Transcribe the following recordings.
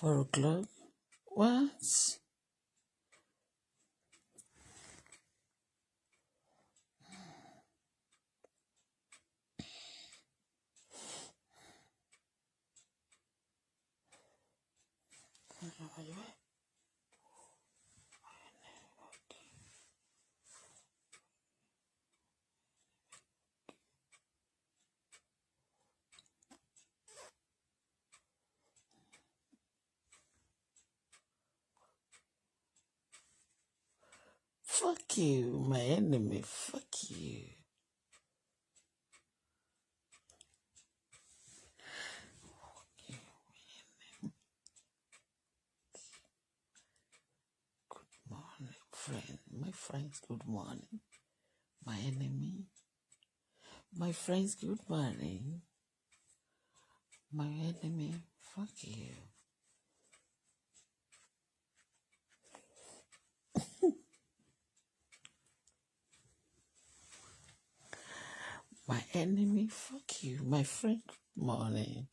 4 o'clock? What? Fuck you, my enemy. Fuck you. Good morning, friend. My friends, good morning. My enemy. My friends, good morning. My enemy, fuck you. My enemy, fuck you. My friend, good morning.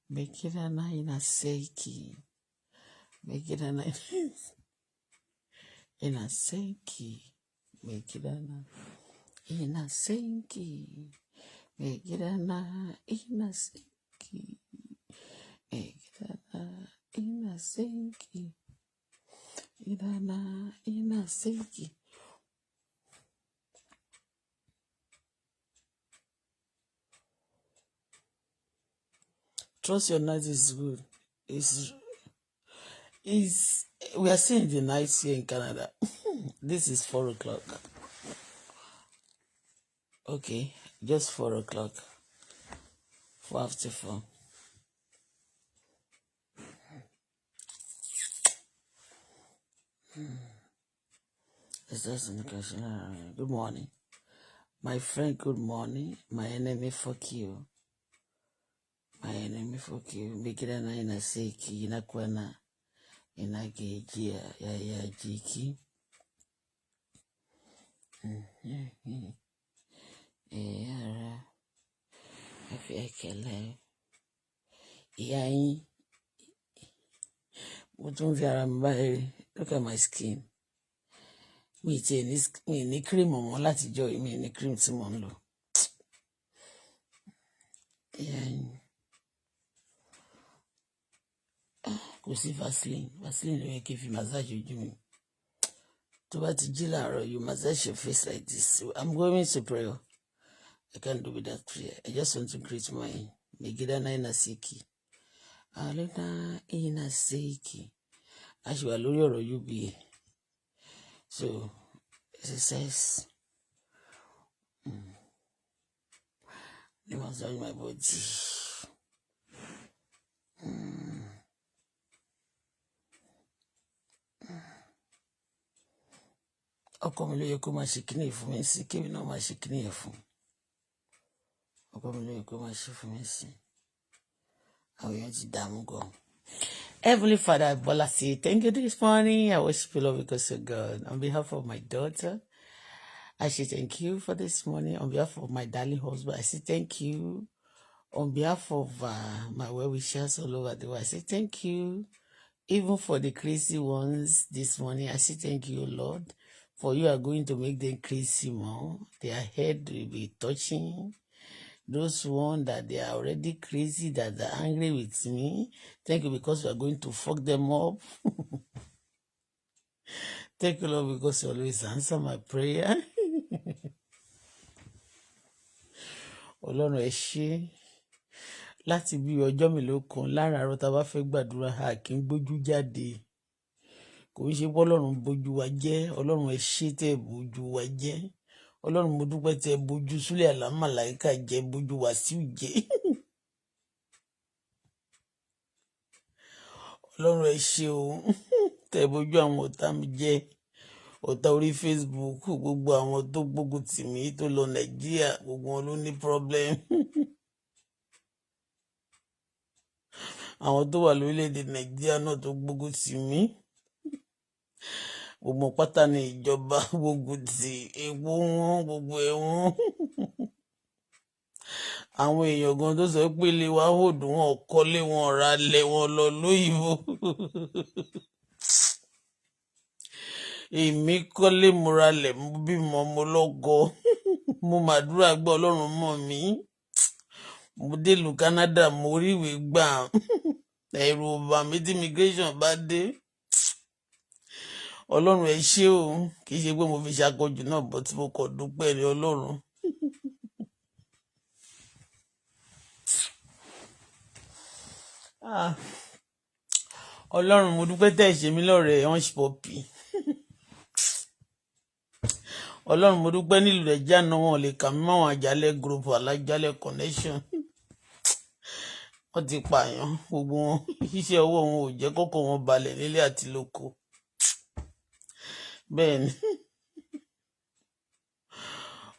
Make it a night in a seiki. Make it a night in a seiki. Make it a night in a seiki. Make it a night in a seiki. Make it a night in a seiki. In a seiki. Trust your night is good. We are seeing the nights here in Canada. This is 4 o'clock. Okay, just 4 o'clock. 4 after 4. It's just in the question. Good morning. My friend, good morning. My enemy, fuck you. My enemy, fuck you. Make it a night in a seiki. In a kwana. In a gejia. Ya jiki. Yeah. I feel like yeah. Look at my skin. Mi ní cream ọmọ látijọ́ mi ní cream tí mo ń lò. Kò sí Vaseline ló yẹ kí n fi massage ojú mi. Tó bá ti jí láàárọ̀, you massage your face like this. I'm going to prayer. I can't do without prayer. I just want to greet my Megidana Inasiki. Alena Inasiki. Actually, lórí ọ̀rọ̀ UBA. So, exercise. They massage my body. Ọkọ mi ló yẹ kó máa ṣe kíní fún mi sí, kébì náà máa ṣe kíní yẹn fún. Ọkọ mi ló yẹ kó máa ṣe fún mi sí. Àwọn èèyàn ti dààmú gan. Heavenly Father, Bola, say thank you this morning. I worship you, Lord, because you're God. On behalf of my daughter, I say thank you for this morning. On behalf of my darling husband, I say thank you. On behalf of my well-wishers all over the world, I say thank you. Even for the crazy ones this morning, I say thank you, Lord. For you are going to make them crazy more. Their head will be touching. Those ones that they are already crazy, that are angry with me. Thank you because you are going to fuck them up. Thank you, Lord, because you always answer my prayer. Ọlọ́run ẹ ṣé. Láti bí ọjọ́ mélòó kan láràárọ̀ tá a bá fẹ́ gbàdúrà a kì í gbójú jáde. Kò ń ṣe pé Ọlọ́run bójú wa jẹ́. Ọlọ́run ẹ ṣé tẹ́ bójú wa jẹ́. Ọlọ́run mo dúpẹ́ tẹ́ bójú Súlẹ̀ Àlámàláíkà jẹ́, bójú Wàsíù jẹ́. Ọlọ́run ẹ ṣé o. Tẹ́ bójú àwọn ọ̀tá mi jẹ́. Ọ̀tá orí Facebook, gbogbo àwọn tó gbógun tì mí tó lọ Nàìjíríà, gbogbo wọn ló ní problem. Àwọn tó wà lórílẹ̀‐èdè Nàìjíríà náà tó gbógun tì mí. Gbogbo pátá ní ìjọba gbógun tì, epo wọn, gbogbo ẹ̀wọ̀n. àwọn èèyàn gan tó sọ pé ilé wa ò dùn, wọn kọ́lé wọn ra lẹ̀ wọn lọ lóyìnbó. èmi kọ́lé mo ra lẹ̀ mo bímọ mo lọ́kọ mo màdúrà gbọ́ Ọlọ́run mọ̀ mí, mo délùú Canada mo ríwèé gbà, ẹ̀rù ò bà mí tí immigration bá dé. Ọlọ́run ẹ ṣé o, kì í ṣe pé mo fi ṣàkójù náà bọ́ tí mo kọ̀ dúpẹ́ ní Ọlọ́run. Ọlọ́run mo dúpẹ́ tẹ́ ẹ ṣe mí lọ́rẹ̀ẹ́ hunch puppy. Ọlọ́run mo dúpẹ́ nílùú rẹ̀ jáná wọn lè kà mí máwọn àjálẹ̀ group alájálẹ̀ connection. Wọ́n ti pààyàn gbogbo wọn, iṣẹ́ ọwọ́ wọn ò jẹ́ kọ́kọ́ wọn balẹ̀ nílé àti lóko. bẹ́ẹ̀ ni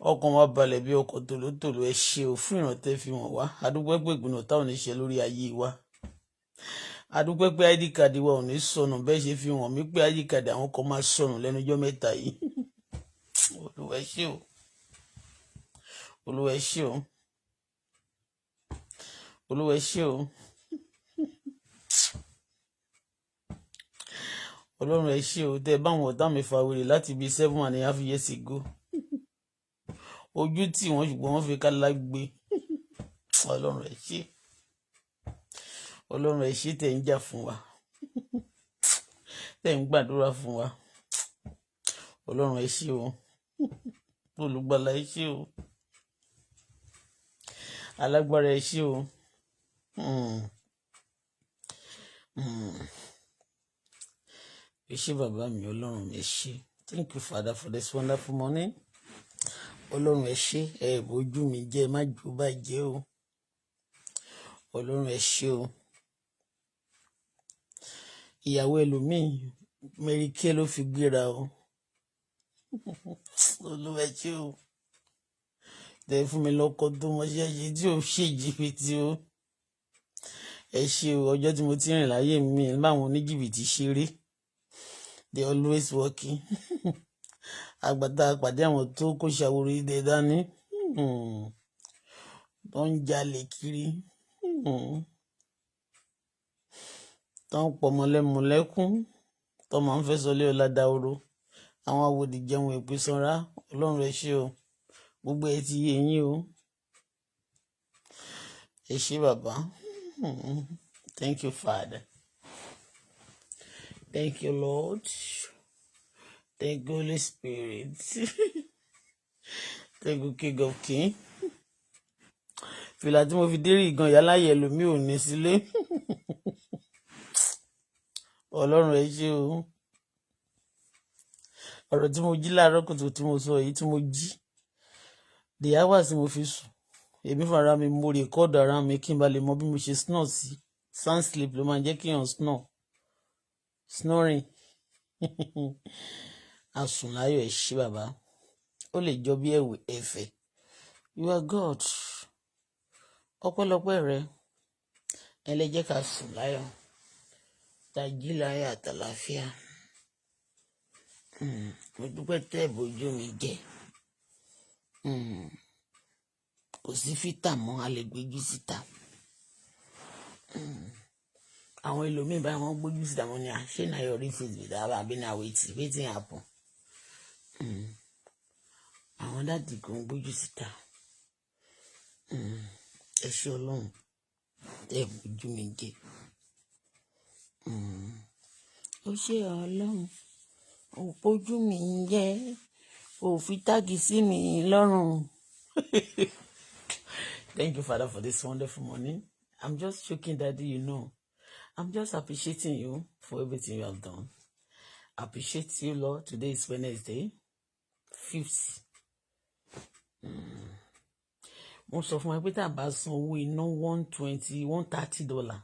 ọkàn wa balẹ̀ bí ọkọ̀ tòlótòló. ẹ ṣé o fún ìrántẹ́ fi wọ́n wá. adúpẹ́ pé ìgbìnà táwọn ní ṣe lórí ayé wa. adúpẹ́ pé id card wa ò ní sọnù bẹ́ẹ̀ ṣe fi wọ́n mí pé id card àwọn kan máa sọnù lẹ́nu ọjọ́ mẹ́ta yìí. Olúwa ẹ ṣé o, Olúwa ẹ ṣé o, Olúwa ẹ ṣé o. Ọlọ́run ẹ ṣé o, tẹ́ báwọn ọ̀tá mi fa wèrè láti bíi 7.5 years ago. ojú tí wọ́n ṣùgbọ́n wọ́n fi kálá gbé. Ọlọ́run ẹ ṣé, Ọlọ́run ẹ ṣé tẹ́ ń jà fún wa, tẹ́ ń gbàdúrà fún wa. Ọlọ́run ẹ ṣé o, olùgbàlà ẹ ṣé o, alágbára ẹ ṣé o. ẹ ṣé bàbá mi, Ọlọ́run ẹ ṣé. Thank you Father for this wonderful morning. Ọlọ́run ẹ ṣé, ẹ bójú mi jẹ́ má jù bàjẹ́ o. Ọlọ́run ẹ ṣé o. ìyàwó ẹlòmíì mẹ́ríkẹ́ ló fi gbéra o. Olúwa ẹ ṣé o, tẹ fún mi lọ́kọ tó mọṣẹ́ ṣe tí ò ṣe jìbìtì o. ẹ ṣé o, ọjọ́ tí mo ti rìn láyé mi báwọn oníjìbìtì ṣeré, they always working. àgbàtà pàdé àwọn tó kó ṣàwòrò ìdẹ dání, tó ń jalè kiri, tó ń pọmọlẹ́mu lẹ́kún, tó máa ń fẹ́ sọlé ọlá dáhoro, àwọn àwòdì jẹun èpè sanra. Ọlọ́run ẹ ṣé o, gbogbo ẹ ti yé yín o. ẹ ṣé bàbá. Thank you Father, thank you Lord, thank you Holy Spirit. thank you King of Kings. fìlà tí mo fi dérí ìgan yàláyẹ ẹlòmíì ò ní sílé. Ọlọ́run ẹ ṣé o. ọ̀rọ̀ tí mo jí láàárọ̀ kùtù tí mo sọ èyí tí mo jí the hours tí mo fi sùn, èmi fúnra mi mo rèkọ́ọ̀dù ara mi kí n ba lè mọ bí mo ṣe snore sí. sound sleep ló máa ń jẹ́ kí èèyàn snoring. Àsùnláyọ̀ ẹ ṣé bàbá, ó lè jọ bí ẹ̀fẹ̀. You are God, ọpẹ́lọpẹ́ rẹ ẹ lè jẹ́ ká sùn láyọ̀, tá jí láyọ̀ àtàlàáfíà. mo dúpẹ́ tẹ́ bójú mi jẹ́. kò sí fítà mọ́, a lè gbéjú síta. àwọn ẹlòmíì báyìí wọ́n gbójú síta wọn ni ṣé náà yọrí fèsì dábàá àbí náà wetin happen. àwọn dáàdì kan gbójú síta. ẹ ṣé Ọlọ́run tẹ́ bójú mi jẹ́. ó ṣé Ọlọ́run ò bójú mi jẹ́, ò fi táàgì sí mi lọ́rùn. Thank you Father for this wonderful morning. I'm just joking, Daddy, you know. I'm just appreciating you for everything you have done. Appreciate you, Lord. Today is Wednesday, 5th. mo sọ fún wa pé tá a bá san owó iná $130.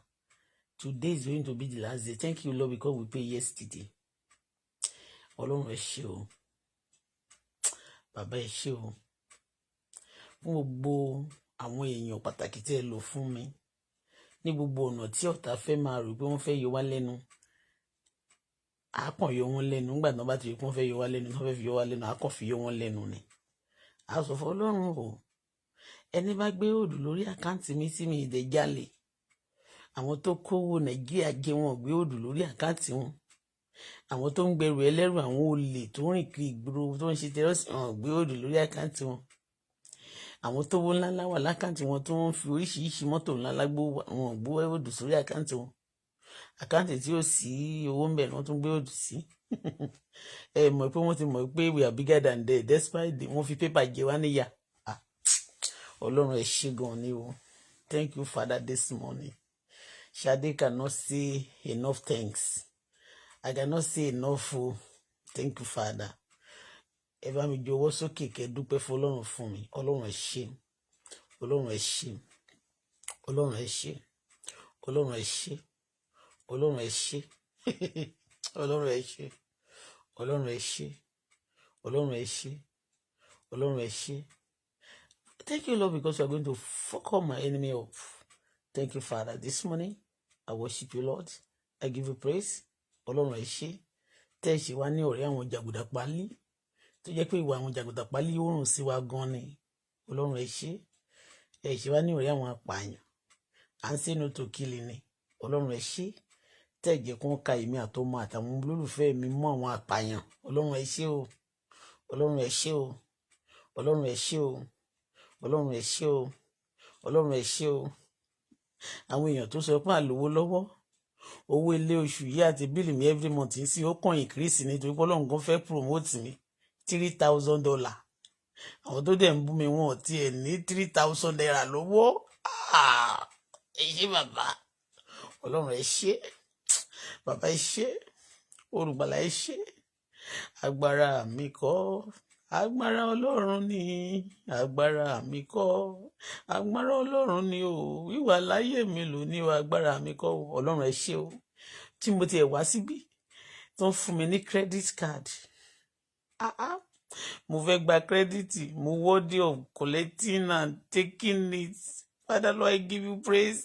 Today is going to be the last day. Thank you, Lord, because we paid yesterday. Ọlọ́run ẹ ṣé o, bàbá ẹ ṣé o, fún gbogbo àwọn èèyàn pàtàkì tí ẹ lò fún mi ní gbogbo ọ̀nà tí ọ̀tá fẹ́ máa rò pé wọ́n fẹ́ yọ wá lẹ́nu. àákàn yọ wọ́n lẹ́nu nígbà tí wọ́n bá ti rí pé wọ́n fẹ́ yọ wá lẹ́nu, wọ́n fẹ́ fi yọ wá lẹ́nu, àákàn fi yọ wọ́n lẹ́nu ni. a sọ fún Ọlọ́run o, ẹni bá gbé òòlù lórí àkáǹtì mi tí mi ìdẹ jalè, àwọn tó kówó Nàìjíríà jẹ wọn gbé òòlù lórí àkáǹtì wọn, àwọn tó ń gbẹrù ẹlẹ́rù, àwọn olè tó ń rìn kiri ìgboro tó ń ṣe tẹrọsì wọn gbé òòlù lórí àkáǹtì wọn, àwọn tó wó ńláńlá wà lákáǹtì wọn tó ń fi oríṣiríṣi mọ́tò ńláńlá wọn gbé òòlù sórí àkáǹtì wọn, àkáǹtì tí ó sí owó ń bẹ ni wọ́n tún gbé òòlù sí. Ẹ mọ̀ pé wọ́n ti mọ̀ pé we are bigger than them despite wọ́n fi pépà jẹ wá níyà. Ọlọ́run ẹ ṣé gan ni o. Thank you, Father, this morning. Shade cannot say enough thanks. I cannot say enough. Thank you, Father. Ẹ bá mi jọ̀wọ́ sókè kẹ́ dúpẹ́ fún Ọlọ́run fún mi. Ọlọ́run ẹ ṣé. Ọlọ́run ẹ ṣé. Ọlọ́run ẹ ṣé. Ọlọ́run ẹ ṣé. Ọlọ́run ẹ ṣé. Ọlọ́run ẹ ṣé. Ọlọ́run ẹ ṣé. Ọlọ́run ẹ ṣé. Ọlọ́run ẹ ṣé. Thank you, Lord, because you are going to fuck up my enemy up. Thank you, Father. This morning, I worship you, Lord. I give you praise. Ọlọ́run ẹ ṣé. Tẹ́ ṣe wá ní ọ̀rẹ́ àwọn jàgùdà pálí. Tó jẹ́ pé ìwà àwọn jàgùdà pálí ó rùn sí wa gan ni. Ọlọ́run ẹ ṣé. Ẹ ṣe wá ní ọ̀rẹ́ àwọn apààyàn. À ń say no to killing ni. Ọlọ́run ẹ ṣé. Tẹ́ jẹ́ kó ka èmi àtọmọ àtàwọn olólùfẹ́ mi mọ́ àwọn apààyàn. Ọlọ́run ẹ ṣé o. Ọlọ́run ẹ ṣé o. Ọlọ́run ẹ ṣé o. Ọlọ́run ẹ ṣé o. Ọlọ́run ẹ ṣé o. Àwọn èèyàn tó sọ pé àlówó lọ́wọ́, owó ilé oṣù yìí àti bíìlì mi every month ń sí ó kàn increase nítorí pé Ọlọ́run kan fẹ́ promote mi $3,000. Àwọn tó dẹ̀ ń bú mi wọn ò tiẹ̀ ní 3,000 naira lọ́wọ́. Ẹ ṣé bàbá. Ọlọ́run ẹ ṣé. Bàbá ẹ ṣé. Olùgbàlà ẹ ṣé. Agbára mi kọ́. Agbára Ọlọ́run ni. Agbára mi kọ́. Agbára Ọlọ́run ni o. Wíwà láyé mi lò ní o. Agbára mi kọ́ o. Ọlọ́run ẹ ṣé o. Tí mo tiẹ̀ wá síbí tó ń fún mi ní credit card. Mo fẹ́ gba credit. Mo worthy of collecting and taking it. Father, Lord, I give you praise.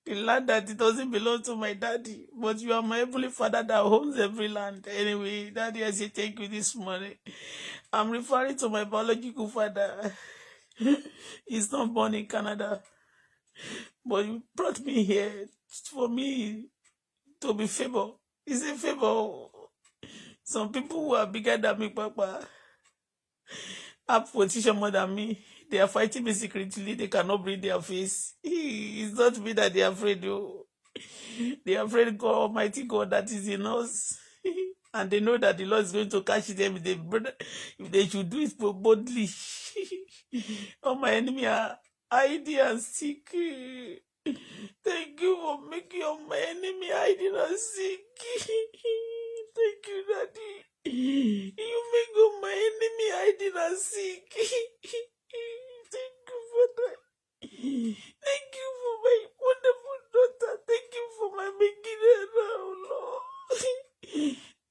The land that it doesn't belong to my daddy, but you are my heavenly Father that owns every land. Anyway, Daddy, I say thank you this morning. I'm referring to my biological father. He's not born in Canada, but you brought me here for me to be favored. It's a favor. Some people who are bigger than me, Papa, have position more than me. They are fighting me secretly. They cannot bring their face. It's not me that they are afraid. Though. They are afraid God, Almighty God, that is in us. And they know that the Lord is going to catch them if they should do it boldly. All my enemies are hiding and sick. Thank you for making all my enemy hiding and sick. Thank you, Daddy. You make all my enemy hiding and sick. Thank you for that. Thank you for my wonderful daughter. Thank you for my making her now, Lord.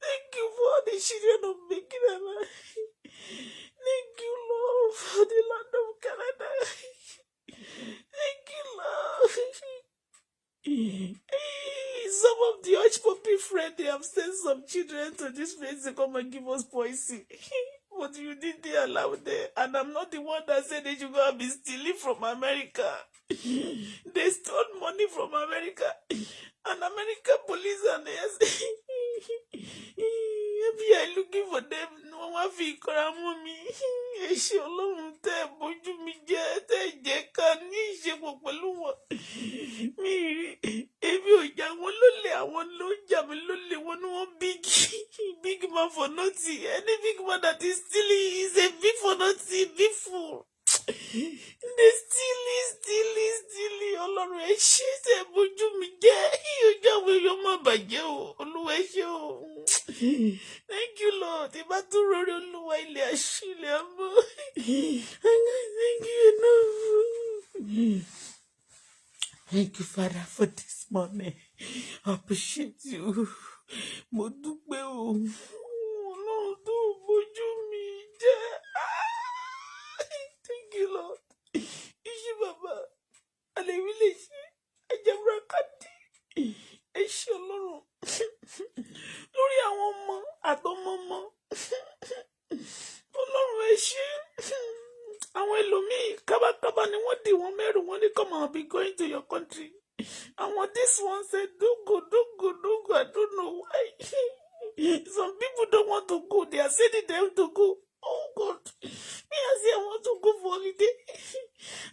Thank you for all the children of making her now. Thank you, Lord, for the land of Canada. Thank you, Lord. Some of the hush puppy friends, they have sent some children to this place to come and give us poison. But you didn't allow them. And I'm not the one that said they should go and be stealing from America. They stole money from America. And American police and FBI looking for them. No one feel me. She alone there, but you me get can you me. If you young one lonely, I want lonely one big man for nothing. Any big man that is stealing is a big for nothing, big fool. They stealing. Ọlọ́run ẹ ṣé tẹ́ bójú mi jẹ́. Ìyọjọ́ àwọn èèyàn má bàjẹ́ o. Olúwa ẹ ṣé o. Thank you, Lord. Ìbá tún rọrí Olúwa ilé àṣìlẹ̀ àmọ́. Thank you enough. Thank you, Father, for this morning. I appreciate you. Mo dúpẹ́ o. Ọlọ́run tó bójú mi jẹ́. Thank you, Lord. Iṣẹ́ bàbá. Àlèwílé ṣe. Àjẹmúra kàdé. Ẹ ṣé Ọlọ́run. Lórí àwọn ọmọ àtọmọmọ. Ọlọ́run ẹ ṣé. Àwọn ẹlòmíì be going to your country. And what this one said, don't go, don't go, don't go. I don't know why. Some people don't want to go. They are sending them to go. Oh God. Me, I say I want to go for holiday.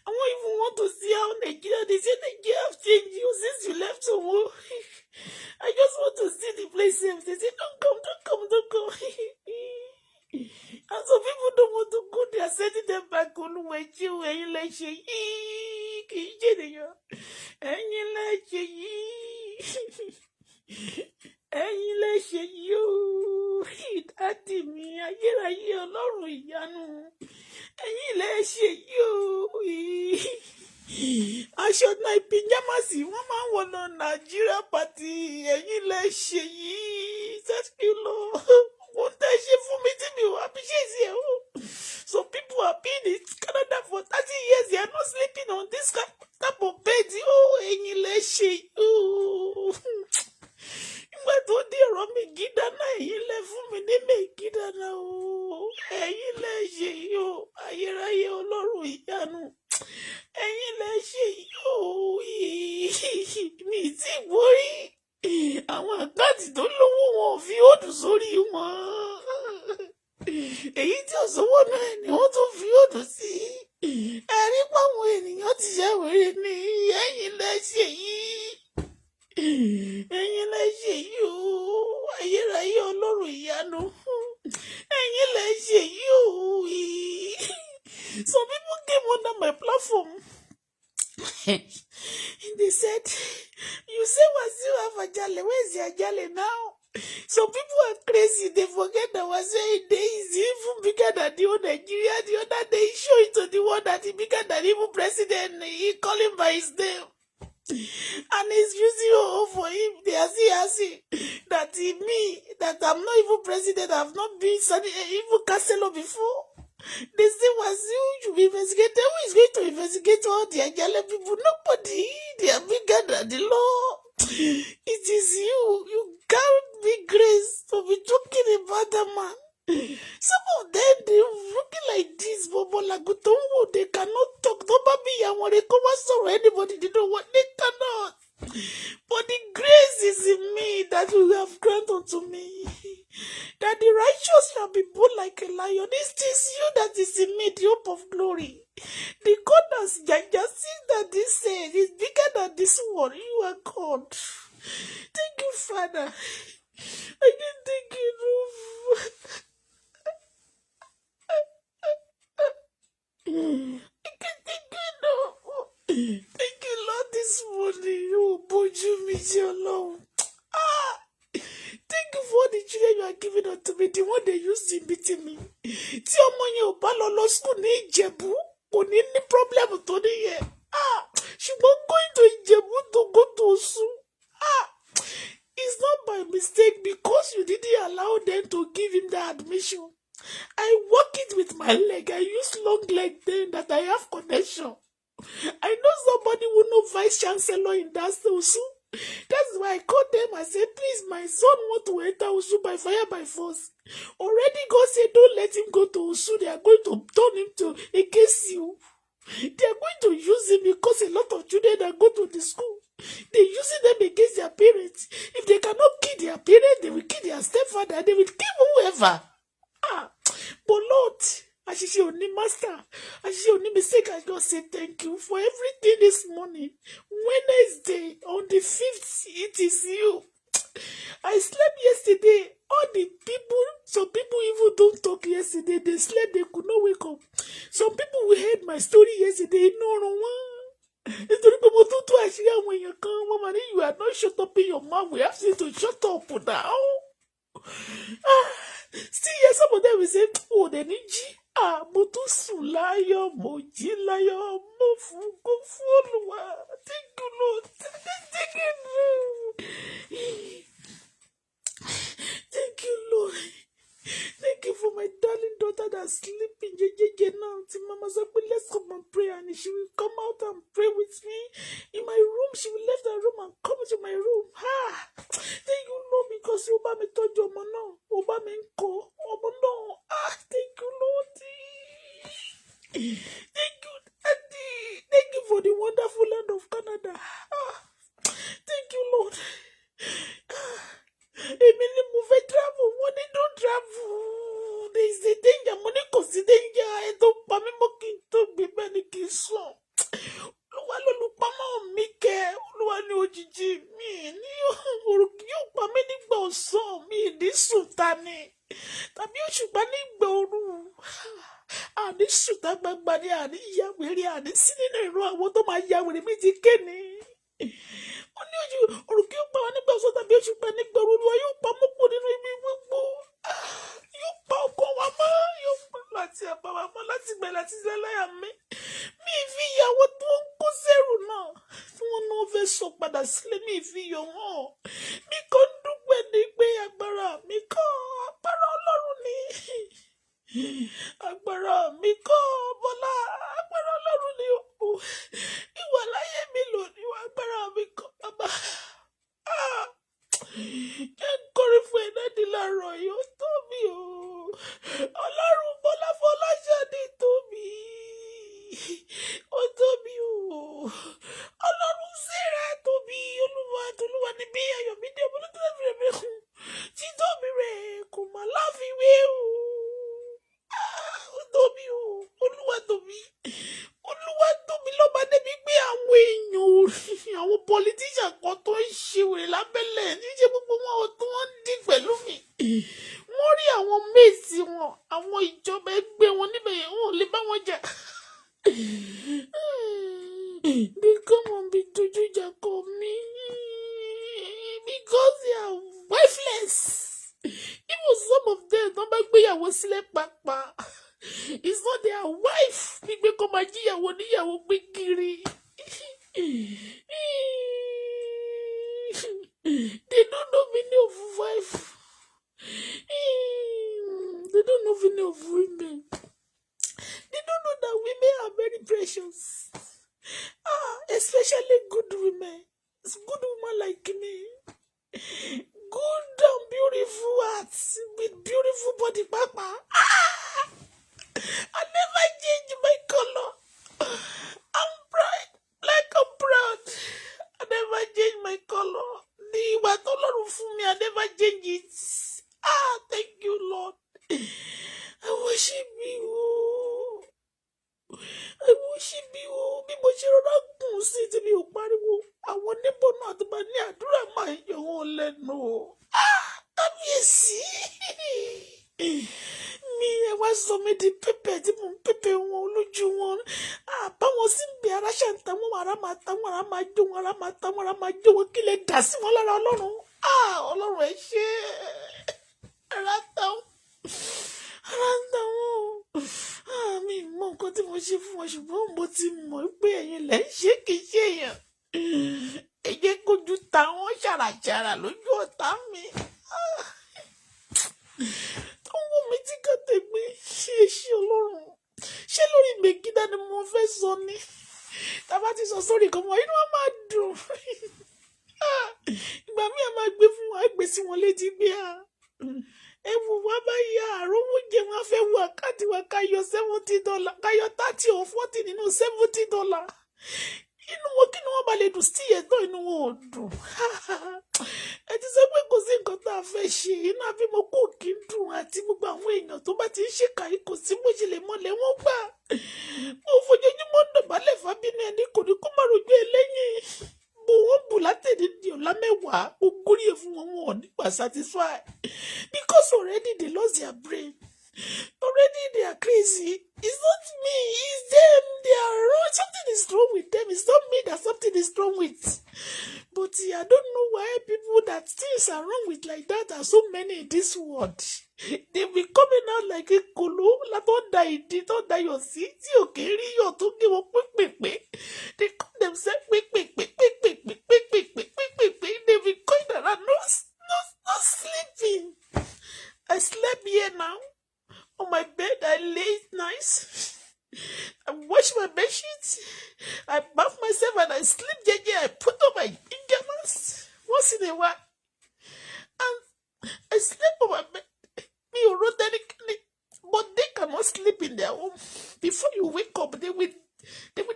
I won't even want to see how Nigeria, they say Nigeria have changed you since you left home. I just want to see the place. They say, don't come, don't come, don't come. And some people don't want to go. They are sending them back on with you. And you like, ẹ̀yin lẹ ṣe yìí o dádì mi ayérayé ọlọ́run ìyanu ẹ̀yin lẹ ṣe yìí o aṣọ náà píjámàsì wọ́n máa ń wọnà nàìjíríà pàtì ẹ̀yin lẹ ṣe yìí sẹ́tìkì lọ wọ́n tẹ́ ṣe fún mi tí mi ò appreciate ẹ̀ o. Some people have been in Canada for 30 years. They are not sleeping on this type of bed. Oh, ẹ̀yin lẹ ṣe yìí o. Ìgbà tó dé ọ̀rọ̀ mi gídá náà ẹ̀yin lẹ fún mi ní mi gídá náà o. Ẹ̀yin lẹ ṣe yìí o. Ayérayé ọlọ́run ìyanu. Ẹ̀yin lẹ ṣe yìí o. Mi ti borí. Àwọn àkáǹtì tó lówó wọn ò fi òdù sórí wọn. Èyí tí ò sówó náà ni wọ́n tún fi òdù sí. Ẹ̀rí pàwọn ènìyàn ti ṣe wèrè ní ẹ̀yin lẹ ṣe yìí. Ẹ̀yin lẹ ṣe yìí o. Ayérayé ọlọ́run ìyanu. Ẹ̀yin lẹ ṣe yìí o. Some people came under my platform. They said, you say Wasiu have Ajale. Where is the Ajale now? Some people are crazy. They forget that Wasiu is even bigger than the whole Nigeria. The other day, he showed it to the one that he bigger than even president. He call him by his name. And he's using all for him. They are saying that me, that I'm not even president, I've not been even councillor before. They say Wasiu should be investigated. Who is going to investigate all the Ajale people? Nobody. They are bigger than the law. It is you. You can't be grace to be talking about that man. Some of them, they're looking like this, but they cannot talk. Nobody or anybody, they don't want, they cannot. But the grace is in me that you have granted unto me. That the righteous shall be born like a lion. It is you that is in me, the hope of glory. The God has just seen that this said is bigger than this one. You are God. Thank you, Father. I can thank you, Lord. I can thank you, Lord. Thank you, Lord, this morning. Oh, Boju me, Lord. Thank you for the children you are giving unto me, the one they used to beating me. Tí ọmọ yẹn ò bá lọ school ní Ìjẹ̀bú, kò ní ní problem tó ní yẹn. Ṣùgbọ́n going to Ìjẹ̀bú to go to Osun. It's not by mistake because you didn't allow them to give him the admission. I work it with my leg. I use long leg then that I have connection. I know somebody who know vice chancellor in that Osun. That's why I called them. I said, please, my son want to enter Osun by fire by force. Already God said, don't let him go to Osun. They are going to turn him to against you. They are going to use him because a lot of children that go to the school, they're using them against their parents. If they cannot kill their parents, they will kill their stepfather. They will kill whoever. But Lord, Ashishi Oni Master, Ashishi Oni Mistake, I just say thank you for everything this morning. Wednesday, on the 5th, it is you. I slept yesterday. All the people, some people even don't talk yesterday. They slept, they could not wake up. Some people who heard my story yesterday, no. It's the people who do actually when you come, you are not shut up in your mouth. We have to shut up now. Still, yes, some of them will say, oh, they need G. Mo tún sùn láyọ̀, mo jí láyọ̀, mo fúngo fọ́lùwà. Thank you, Lord. Thank you, Lord. Thank you, Lord. Thank you for my darling daughter that's sleeping. Now, Mama said, let's come and pray. And she will come out and pray with me in my room. She will leave her room and come to my room. Thank you, Lord, because you me told you, no. Me ko. No. Thank you, Lord. Thank you, Daddy. Thank you for the wonderful land of òjijì mi ní òrùkí yóò pa mí nígbà ọ̀sán mi ní sùtà ni tàbí òṣùpá nígbà òru àní sùtà gbangba ni àní yàwèrè àní sí nínú ìran àwọn tó máa yàwèrè mi ti ké ni ó ní ojú òrùkí yóò pa wá nígbà ọ̀sán tàbí òṣùpá nígbà òru Olúwa yóò pa mọ́pọ̀ nínú ibi gbogbo yóò pa ọkọ wa mọ́ yóò pa láti àbá wa mọ́ láti gbẹ láti sẹ́láyà mi fi ìyàwó tó ń kó sẹ́rù náà tí wọ́n náà fẹ́ sọ padà sílé mi fi yọ̀ wọ́n mi kò ń dúpẹ́ ní pé agbára mi kọ́ agbára Ọlọ́run ni agbára mi kọ́ Bọ́lá agbára Ọlọ́run ni ìwà láyé mi lò ní agbára mi kọ́ bàbá ẹ ń kọrin fún ẹ̀dẹ́dì láàárọ̀ yìí ó tó mi o Ọlọ́run Bọ́lá Fọláṣadé tó mi ó tóbi o Ọlọ́run Sẹ́rà tóbi Olúwa ní bí Ayọ̀mídé Olútẹ́fẹ̀rẹ̀ mẹ́kùn tí tóbi rẹ̀ kò má láfiwé o ó tóbi o Olúwa tóbi lọ́ba débi pé àwọn èèyàn àwọn politician kan tó ń ṣe wèrè lábẹ́lẹ̀ níṣẹ́ gbogbo wọn tó ń dì pẹ̀lú mi wọ́n rí àwọn méèsì wọn àwọn ìjọba ẹgbẹ́ wọn níbẹ̀ yẹn wọn ò lè bá wọn jà. They come and be dojú ìjà kọ mí because they are wifeless. Even some of them don't bá gbéyàwó sílẹ̀ pàápàá. It's not their wife. Gbígbé kọ́ máa jíyàwó níyàwó gbé kiri. They don't know meaning of wife. They don't know meaning of women. They don't know that women are very precious. Especially good women. It's good women like me. Good and beautiful hearts with beautiful body, Papa. I never change my color. I'm bright, like I'm proud. I never change my color. The what Lord for me, I never change it. Thank you, Lord. I worship you. I worship you. Bí mo ṣe rọra kùn sí tí mi ò pariwo. Àwọn níbọ̀ náà tó bá ní àdúrà máa yọ wọn lẹ́nu. Kábíyèsí. Mi ẹ wá sọ mi di pépè tí mo ń pépè wọn lójú wọn. Báwọn sì ń bẹ ara ṣàǹtà wọn, ara máa ta wọn, ara máa jó wọn, ara máa ta wọn, ara máa jó wọn kí lè dà sí wọn lára Ọlọ́run. Ọlọ́run ẹ ṣé. Ara ta wọn. Mi mọ nǹkan tí mo ṣe fún wọn ṣùgbọ́n mo ti mọ̀ pé ẹ̀yin lẹ ń ṣe kì í ṣe èèyàn. Ẹ jẹ́ kójú ta wọ́n ṣàràṣàrà lójú ọ̀tá mi. Tó ń wọ́n mi tí kàtẹ́ gbé ṣe Ọlọ́run. Ṣé lórí Mègídá ni mo fẹ́ sọ ni? Tàbá ti sọ sórí kan mọ́ inú wọn máa dùn. Ìgbà míì a máa gbé fún wọn, gbé sí wọn létí gbé ewu wa bá yá àrówó jẹ wọn fẹ́ wo àkáǹtì wa ká yọ $70 ká yọ 30 or 40 nínú $70 inú wọn kí ni wọn bá lè dùn sí ẹ̀tọ́ inú wọn ò dùn. Ẹ ti sọ pé kò sí nǹkan tá a fẹ́ ṣe inú àbí mo kò kí ń dùn àti gbogbo àwọn èèyàn tó bá ti ń ṣèkà yìí kò sí bó ṣe lè mọ́lẹ̀ wọ́n gbà. Mo fojoojúmọ́ dọ̀bálẹ̀ fábínú ẹni kò ní kó má rojú ẹlẹ́yìn. Wọ́n bù látẹ̀dí di ọ̀la mẹ́wàá ogórí ẹ̀ fún wọn wọn nípa satisfy because already they lost their brain already they are crazy. It's not me, it's them. They are wrong. Something is wrong with them. It's not me that something is wrong with. But I don't know why people that things are wrong with like that are so many in this world. They be coming out like a colo. La don't die, don't die your seat. Okay, you to give up quick. They call themselves quick. They be going around not sleeping. I slept here now. On my bed, I lay nice. I wash my bed sheets. I bath myself and I sleep. I put on my pajamas once in a while. And I sleep on my bed. Me, you wrote anything. But they cannot sleep in their home. Before you wake up, they will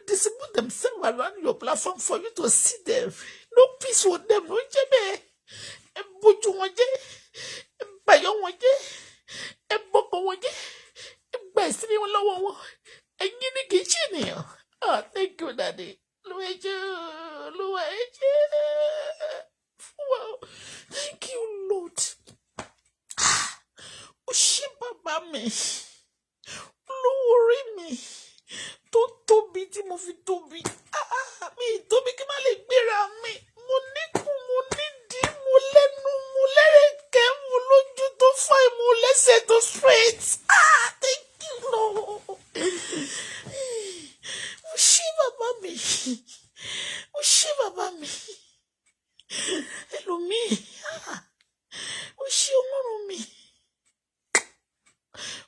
distribute themselves around your platform for you to see them. No peace with them. No jebe. Buju wanje. Bayo wanje. Boko wanje. Best me one lower. And you need kitchen here. Thank you, Daddy. Wow. Thank you, Lord. Ó ṣé bàbá mi. Olóore mi. Tó tóbi tí mo fi tóbi. Mi tóbi kí n má lè gbéra mi. Mo níkùn, mo nídìí, mo lẹ́nu, mo lẹ́rẹ̀kẹ́, mo lójú tó fine, mo lẹ́sẹ̀ tó straight. Thank you, Lord. Ó ṣé bàbá mi. Ó ṣé bàbá mi. Ẹlòmíì. Ó ṣé Ọlọ́run mi.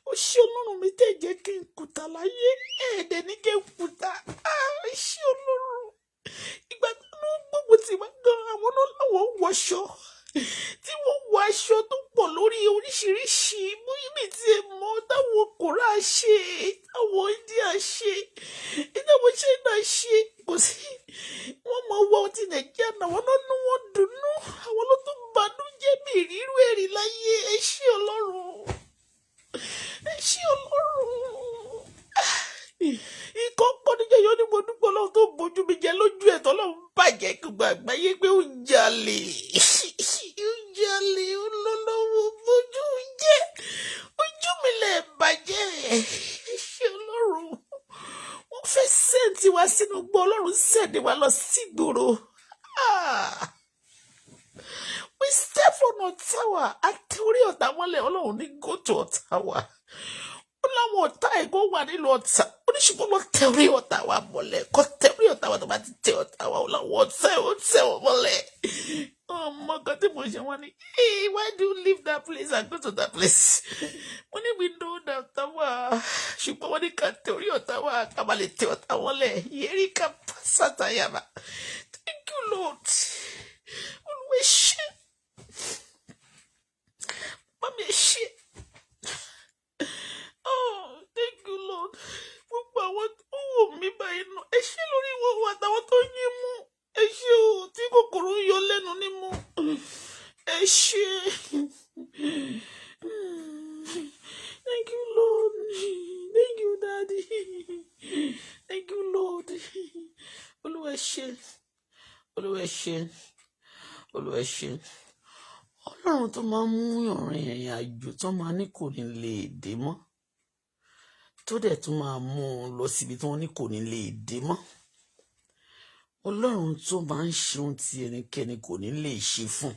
Ó ṣé Ọlọ́run mi tẹ́ jẹ́ kí n kùtà láyé. Ẹ̀ẹ́dẹ̀ ní kí n kùtà. Ó ṣé Ọlọ́run. Ìgbà tó ló gbogbo tí wọ́n gan àwọn náà wọṣọ. Tí wọ́n wọ aṣọ tó pọ̀ lórí oríṣiríṣi. Bóyá mi ti mọ̀ táwọn kòrá ṣe. Táwọn India ṣe. Táwọn China ṣe. Kò sí. Wọ́n mọ̀ wọ ti Nàìjíríà náà. Wọ́n náà nú wọn dùnú. Àwọn ló tún bànújẹ́ mi ìrírú ẹ̀rí láyé. Ẹ ṣé Ọlọ́run. Ẹ ṣé Ọlọ́run. Ikọ́ pọ̀ níjẹ́ yóò ní mo dúpọ̀ lọ́wọ́ tó bójú mi jẹ lójú ẹ̀tọ́ lọ́wọ́ bàjẹ́ gbogbo àgbáyé pé ó jalè. Ó jalè olólọ́wọ́ bójú jẹ́. Ojú mi lè bàjẹ́. Ẹ ṣé Ọlọ́run. Wọ́n fẹ́ sẹ́ǹtì wá sínú gbọ́ Ọlọ́run sẹ́ǹdì wá lọ sí ìgboro. We step on Ottawa. Àti orí ọ̀tá mọ́lẹ̀ Ọlọ́run ní go to Ottawa. Ó láwọn ọ̀tá ẹ̀gọ́ wà nílùú Ọ̀tà. Ó ní ṣùgbọ́n lọ tẹ orí ọ̀tá wa mọ́lẹ̀. Kọ́ tẹ orí ọ̀tá wa tó bá ti tẹ ọ̀tá wa. Ó láwọn ọ̀tá ẹ̀ ó tẹ wọ́n mọ́lẹ̀. Ọmọ kan tí mo ṣe wọ́n ní, hey, why do you leave that place and go to that place? Wọ́n ní we know that ọ̀tá wa. Ṣùgbọ́n wọ́n ní ká tẹ orí ọ̀tá wa. Ká má lè tẹ ọ̀tá mọ́lẹ̀. Yẹ́rí ká pásátà yàrá. Thank you, Lord. Olúwa ṣé. Mami ṣé. Thank you, Lord. Gbogbo àwọn tó wò mí báyìí nù. Ẹ ṣé lórí wọn wà táwọn tó yín mú. Ẹ ṣé o tí kòkòrò ń yọ lẹ́nu nímú. Ẹ ṣé. Thank you, Lord. Thank you, Daddy. Thank you, Lord. Olúwa ṣé. Olúwa ṣé. Olúwa ṣé. Ọlọ́run tó máa ń mú ìrìn àjò tó máa ní kò ní lè dé mọ́. Tó dẹ̀ tún máa mú un lọ síbi tí wọ́n ní kò ní lè dé mọ́. Ọlọ́run tó máa ń ṣe ohun tí ẹnikẹ́ni kò ní lè ṣe fún.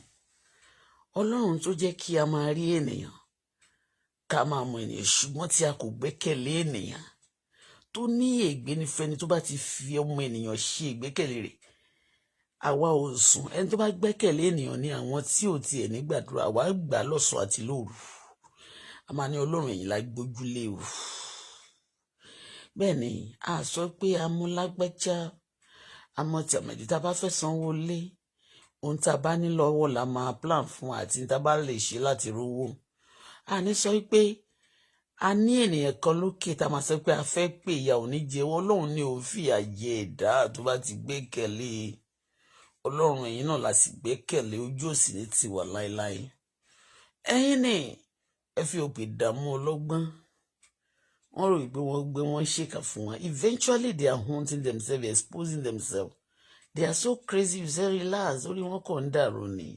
Ọlọ́run tó jẹ́ kí a máa rí ènìyàn ká máa mọ ènìyàn ṣùgbọ́n tí a kò gbẹ́kẹ̀lé ènìyàn. Tó ní ègbé nífẹ̀ẹ́ni tó bá ti fi ọmọ ènìyàn ṣe ìgbẹ́kẹ̀lé rẹ̀. Àwa ò sùn. Ẹni tó bá gbẹ́kẹ̀lé ènìyàn ní àwọn tí ò tiẹ̀ ní gbàdúrà. Àwa gbà lọ́sàn àti lóru. A máa ní Ọlọ́run ẹ̀yin la gbójúlé o. Bẹ́ẹ̀ ni a sọ pé amúlágbájá àmọ́ tí àmọ̀dí tá a bá fẹ́ sanwó lé ohun tá a bá ní lọ́wọ́ la máa plan fún àti tá a bá lè ṣe láti rówó. A ní sọ pé a ní ènìyàn kan lókè tá a máa sọ pé a fẹ́ pè ìyà ò ní jẹ wọ́n. Ọlọ́run ní òun fìyà jẹ ẹ̀dá tó bá ti gbẹ́kẹ̀lé. Ọlọ́run ẹ̀yin náà la sì gbẹ́kẹ̀lé ojú òsì ní tiwa láéláé. Ẹ̀yin ni ẹ fi òpè dààmú ọlọ́gbọ́n. Wọ́n rò pé wọ́n gbé wọn ṣèkà fún wọn. Eventually they are haunting themselves, exposing themselves. They are so crazy, you say relax. Orí wọn kàn ń dàrú ni.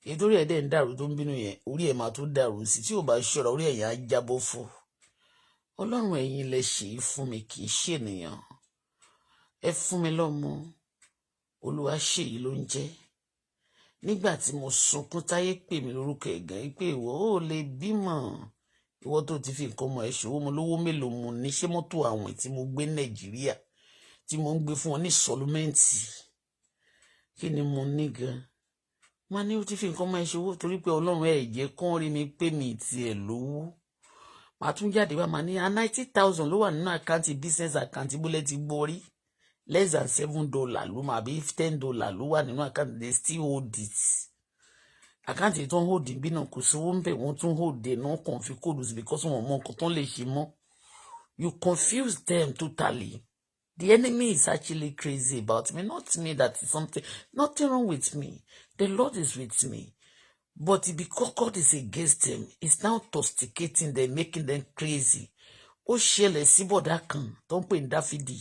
Ètò orí ẹ̀ dẹ̀ ń dàrú tó ń bínú yẹn. Orí ẹ̀ máa tó dàrú sí tí ò bá ṣọ́ra orí ẹ̀yìn á jábọ́ fún. Ọlọ́run ẹ̀yin lẹ ṣe é fún mi kì í ṣènìyàn. Ẹ fún mi lọ́mọ. Olúwa ṣe èyí ló ń jẹ́. Nígbà tí mo sunkún táyé pè mí lórúkọ ẹ̀gàn pé ìwọ ò lè bímọ. Ìwọ tó ti fi nǹkan ọmọ ẹ̀ ṣòwò mo lówó mélòó mo ní ṣé mọ́tò àwìn tí mo gbé Nàìjíríà tí mo ń gbé fún wọn ní sọlúmẹ́ǹtì. Kí ni mo ní gan? Má ní ó ti fi nǹkan ọmọ ẹ̀ ṣòwò torí pé Ọlọ́run ẹ̀ jẹ́ kán rí mi pé mi tiẹ̀ lówó. Màá tún jáde wá màá ní 90,000 ló wà nínú àkáǹtì business àkáǹtì bólẹ̀ ti gbọ́ rí. Less than $7 ló máa bí $10 ló wà nínú àkáǹtì they still hold it. Àkáǹtì tó ń hold bí náà kò sówó ń bẹ̀ wọ́n tún hold it náà kàn fi kóòdù sí because wọ́n mọ nǹkan tó lè ṣe mọ́. You confuse them totally. The enemy is actually crazy about me. Not me that is something. Nothing wrong with me. The Lord is with me. But because God is against them, it's now tosticating them, making them crazy. Ó ṣẹlẹ̀ sí bọ̀dá kan tó ń pè ní Dáfídì.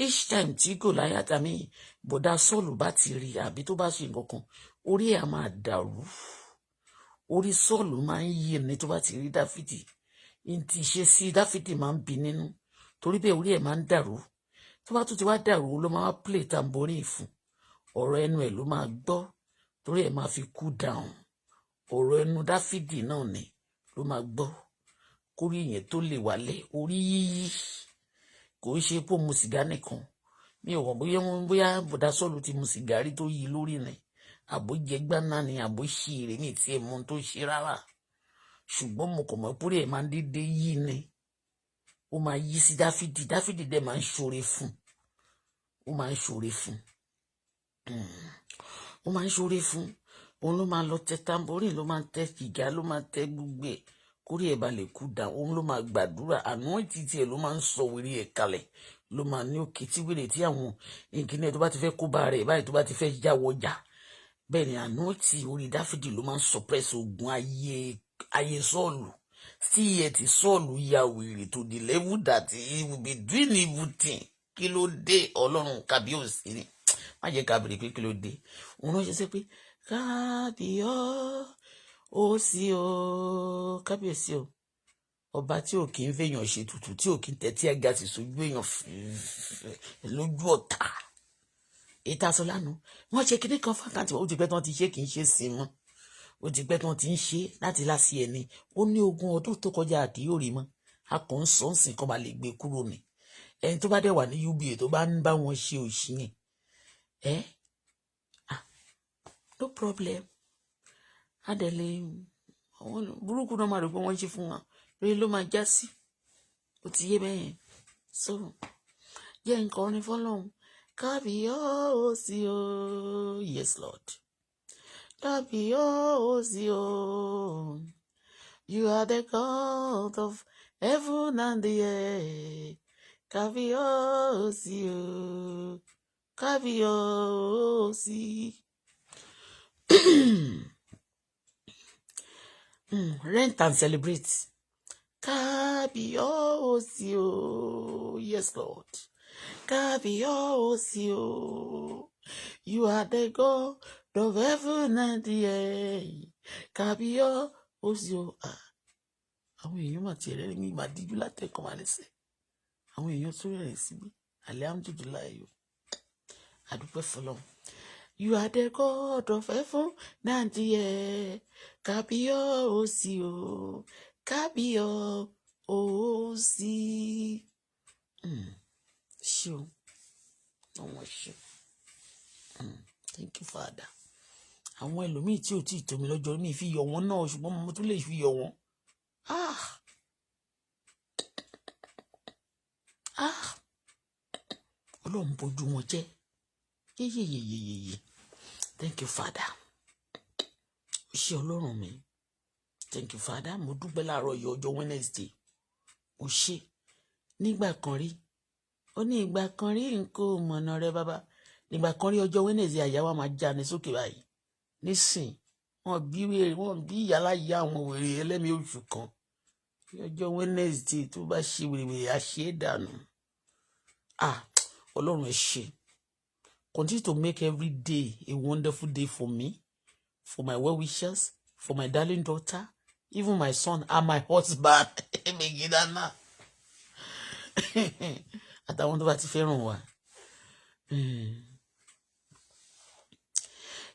each time tí Gòláyátì àmì bọ̀dá Sọ́ọ̀lù bá ti rí àbí tó bá ṣe nǹkan kan orí ẹ̀ á máa dàrú orí Sọ́ọ̀lù máa ń yí ẹni tó bá ti rí Dáfídì ní ti ṣe sí Dáfídì máa ń bí nínú torí bẹ́ẹ̀ orí ẹ̀ máa ń dàrú tó bá tún ti wá dàrú ló máa play tambourine fún ọ̀rọ̀ ẹnu ẹ̀ ló máa gbọ́ torí ẹ̀ máa fi cool down ọ̀rọ̀ ẹnu Dáfídì náà ni ló máa gbọ́ kórí yẹn tó lè wálẹ̀ orí yíyí kò ń ṣe pé mu sìgá nìkan mi ò wọ̀n bóyá bọ̀dá Sọ́ọ̀lù ti mu sìgá rí tó yí lórí ni àbó jẹgbá náà ni àbó ṣí èrè ní tí ẹ mọ tó ṣe rárá ṣùgbọ́n mo kàn mọ́ púrẹ́ ẹ̀ máa ń dédé yí ni ó máa yí sí Dáfídì dẹ̀ máa ń ṣoore fún ó máa ń ṣoore fún ó máa ń ṣoore fún òun ló máa lọ tẹ tamborin ló máa tẹ gìgá ló máa tẹ gbogbo ẹ̀ kórí ẹ̀ bá lè kú dà òun ló máa gbàdúrà àná títí ẹ̀ ló máa ń sọ wèrè ẹ̀ kalẹ̀ ló máa ní òkè tí wèrè tí àwọn ìkíní ẹ̀ tó bá ti fẹ́ kó bá rẹ̀ báyìí tó bá ti fẹ́ jáwọ́ jà bẹ́ẹ̀ ni àná tí orí Dáfídì ló máa ń suppress ogun ayé Sọ́ọ̀lù sí ẹ̀ tí Sọ́ọ̀lù ya wèrè to the level that he will be doing evil thing kí ló dé Ọlọ́run kábíyèsí ni má jẹ́ ká bèrè pé kí ló dé òun náà ṣe sẹ́ pé kábíyèsí o ọba tí ò kí ń fẹ́yàn ṣe tutù tí ò kí ń tẹ́tí ẹ̀gá sì sójú èèyàn lójú ọ̀tá ètò aṣọ lánàá wọ́n ṣe kíní kan fákàtì ó ti pẹ́ tán ti ṣe kì í ṣe sí mọ́ ó ti pẹ́ tán ti ń ṣe láti láti ẹni ó ní 20 ọdún tó kọjá àti yóò rí mọ́ a kàn ń sọ ń sìn kọ́ máa lè gbé kúrò ní ẹni tó bá dẹ̀ wà ní UBA tó bá ń bá wọn ṣe òṣì yẹn no problem adẹ̀lẹ̀ àwọn burúkú náà máa rò pé wọ́n ṣe fún wa rí ló máa já sí ó ti yé bẹ́yẹn so jẹ́ nǹkan ní fọ́lọ́hún kábíyèsí o yes Lord kábíyèsí o you are the God of heaven and the earth kábíyèsí o kábíyèsí. Rent and celebrate. Kábíyèsí o. Yes, Lord. Kábíyèsí o. You are the God of heaven and the earth. Kábíyèsí o. Àwọn èèyàn máa ti rẹ̀ ní ìmọ̀ àdíjú látẹ̀kọ́ máa lẹ́sẹ̀. Àwọn èèyàn tó rẹ̀ sí mi. Alhamdulillah o. Adúpẹ́ fọlọ́run. You are the God of heaven and the earth. Kábíyèsí o. Kábíyèsí. Ṣé o? Àwọn ṣe. Thank you, Father. Àwọn ẹlòmíì tí ò tí ì tó mi lọ́jọ́ mi fi yọ wọ́n náà ṣùgbọ́n mo tún lè fi yọ wọ́n. Ọlọ́run bójú wọn jẹ́. Yeyeyeyeye. Thank you, Father. Ṣé Ọlọ́run mi? Thank you, Father. Mo dúpẹ́ láàárọ̀ yìí ọjọ́ Wednesday. Mo ṣe nígbà kan rí. Ó ní ìgbà kan rí nǹkan mọ̀nà rẹ bàbá. Nígbà kan rí ọjọ́ Wednesday àyà wa máa já ní sókè báyìí. Nísìn wọ́n bí ìyálà ìyá àwọn wèrè ẹlẹ́mìí oṣù kan. Ọjọ́ Wednesday tó bá ṣe wèrè àṣẹ dànù. Ọlọ́run ẹ ṣé. Continue to make every day a wonderful day for me, for my well-wishers, for my darling daughter, even my son and my husband. Àtàwọn tó bá ti fẹ́ràn wa.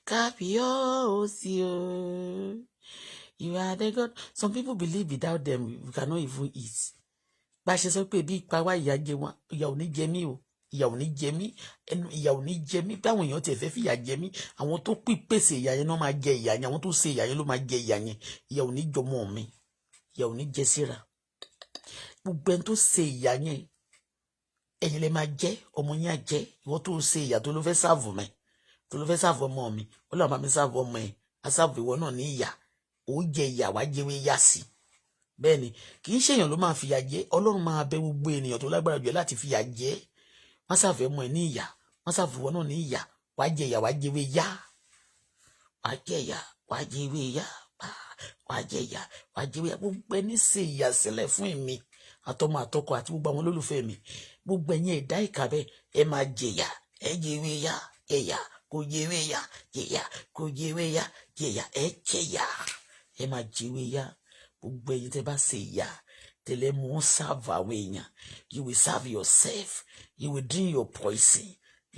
Kábíyèsí o. You are the God. Some people believe without them we cannot even eat. Bá ṣe sọ pé bí ipa wá ìyà jẹ wọn, ìyà ò ní jẹ mí o. Ìyà ò ní jẹ mí, ẹnu ìyà ò ní jẹ mí. Táwọn èèyàn tiẹ̀ fẹ́ fìyà jẹ mí, àwọn tó pèsè ìyà yẹn náà máa jẹ ìyà yẹn, àwọn tó ṣe ìyà yẹn ló máa jẹ ìyà yẹn. Ìyà ò ní jọmọ mi, ìyà ò ní jẹ síra. Gbogbo ẹni tó ṣe ìyà yẹn ẹ̀yin lè máa jẹ, ọmọ yín á jẹ. Ìwọ tó ṣe ìyà tó ló fẹ́ sáàfù mi, tó ló fẹ́ sáàfù ọmọ mi, ó lọ́ọ́ máa mi sáàfù ọmọ ẹ̀, á sáàfù ìwọ náà ní ìyà. Ó jẹ ìyà wá jẹ́wé yá sí. Bẹ́ẹ̀ ni kì í ṣèyàn ló máa fìyà jẹ, Ọlọ́run máa bẹ gbogbo ènìyàn tó lágbára jù láti fìyà jẹ. Wọ́n sáàfù ọmọ ẹ̀ ní ìyà, wọ́n sáàfù ìwọ náà ní ìyà. Wá jẹ ìyà wá jẹ́wé yá. Wá jẹ ìyà wá jẹ́wé yá. Wá jẹ ìyà wá jẹ́wé yá. Gbogbo ẹni ṣe ìyà sílẹ̀ fún èmi àtọmọ àtọkọ àti gbogbo àwọn olólùfẹ́ mi gbogbo ẹ̀yin ẹ̀dá ìkà bẹ́ẹ̀ ẹ máa jẹ̀yà ẹ jẹ̀wé yá jẹ̀yà kò jẹ̀wé yá jẹ̀yà kò jẹ̀wé yá jẹ̀yà ẹ jẹ̀yà ẹ máa jẹ̀wé yá gbogbo ẹ̀yin tẹ́ bá ṣe ìyà tẹ́lẹ̀ mú serve àwọn èèyàn you will serve yourself you will drink your poison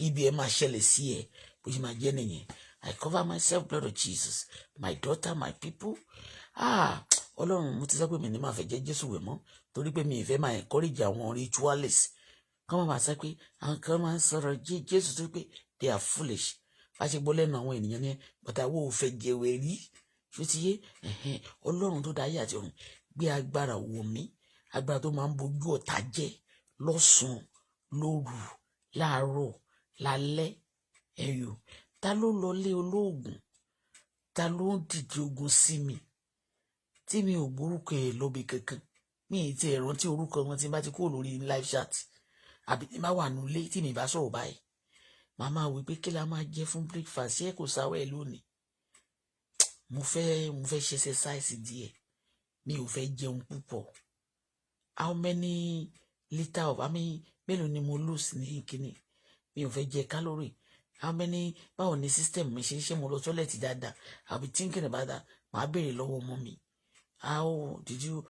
ibi ẹ máa ṣẹlẹ̀ sí ẹ bó ṣe máa jẹ́ nìyẹn I cover myself blood of Jesus my daughter my people Ọlọ́run mo ti sọ pé mi ní máa fẹ́ jẹ́ Jésù wẹ̀ mọ́ torí pé mi ì fẹ́ máa encourage àwọn ritualists kọ́ máa sọ pé àwọn kan máa ń sọ̀rọ̀ Jésù tó pé they are foolish bá ṣe gbọ́ lẹ́nu àwọn ènìyàn ní bàtà wo ò fẹ́ jẹ̀wẹ̀ rí ṣó ti yé Ọlọ́run tó dá ayé àti ọ̀run gbé agbára wọ̀ mí agbára tó máa ń bojú ọ̀tá jẹ́ lọ́sàn-án lóru láàárọ̀ lálẹ́ ẹ̀yọ̀ ta ló lọ lé olóògùn ta ló ń dìde ogun sí mi tí mi ò gbórúkọ ẹ̀ lọ́bì kankan mi ì ti rántí orúkọ wọn tí n bá ti kúrò lórí live chat àbí tí n bá wà nulẹ̀ tí mi bá sọ̀rọ̀ báyìí màmá wí pé kí la máa jẹ fún breakfast ṣé kò sáwẹ́ lónìí mo fẹ́ ṣe exercise díẹ̀ mi ò fẹ́ jẹun púpọ̀ how many litre of mélòó ni mo lose ní kíní mi ò fẹ́ jẹ calorie how many báwo ni system mi ṣe mo lọ toilet dáadáa àbí thinking about that màá béèrè lọ́wọ́ ọmọ mi how did you